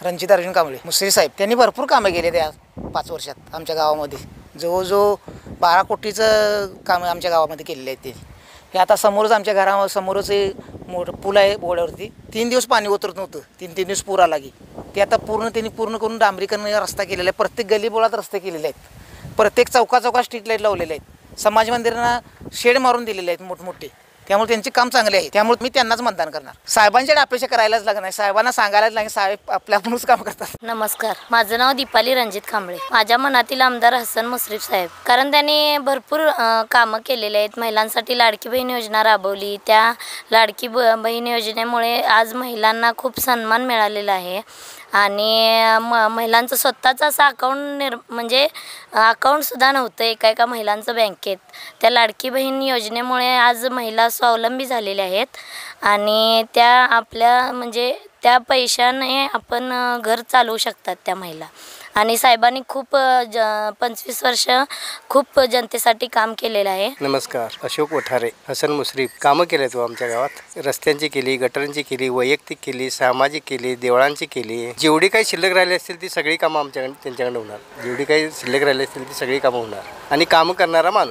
रणजित अर्जुन कांबळे मुश्रीफ साहेब त्यांनी भरपूर कामं केले त्या 5 वर्षात आमच्या गावामध्ये. जवळजवळ 12 कोटीचं काम आमच्या गावामध्ये केलेले आहेत त्यांनी. हे आता समोरच आमच्या घरासमोरच मोठं पूल आहे बोळ्यावरती. 3 दिवस पाणी उतरत नव्हतं. 3 दिवस पूर आला की ते आता त्यांनी पूर्ण करून डांबरीकरण रस्ता केलेला आहे. प्रत्येक गलीबोळात रस्ते केलेले आहेत. प्रत्येक चौकात स्ट्रीट लाईट लावलेले आहेत. समाज मंदिरांना शेड मारून दिलेले आहेत मोठमोठे. त्यामुळे त्यांचे काम चांगले आहे. त्यामुळे मी त्यांनाच मतदान करणार. साहेबांच्या अपेक्षा करायलाच लागणार नाही. साहेबांना सांगायलाच लागेल. साहेब आपल्याकडूनच काम करतात. नमस्कार, माझं नाव दीपाली रणजित कांबळे. माझ्या मनातील आमदार हसन मुश्रीफ साहेब, कारण त्यांनी भरपूर कामं केलेले आहेत. महिलांसाठी लाडकी बहीण योजना राबवली. त्या लाडकी बहीण योजनेमुळे आज महिलांना खूप सन्मान मिळालेला आहे. आणि महिलांचं स्वतःचं असं म्हणजे अकाउंटसुद्धा नव्हतं एका महिलांचं बँकेत. त्या लाडकी बहीण योजनेमुळे आज महिला स्वावलंबी झालेल्या आहेत. आणि त्या आपल्या त्या पैशाने आपण घर चालवू शकतात त्या महिला. आणि साहेबांनी खूप 25 वर्ष खूप जनतेसाठी काम केलेलं आहे. नमस्कार, अशोक वठारे. हसन मुश्रीफ कामं केले तो आमच्या गावात. रस्त्यांची केली, गटरांची केली, वैयक्तिक केली, सामाजिक केली, देवळांची केली. जेवढी काही शिल्लक राहिली असतील ती सगळी कामं त्यांच्याकडे होणार. जेवढी काही शिल्लक राहिली असतील ती सगळी कामं होणार. आणि कामं करणारा माणूस.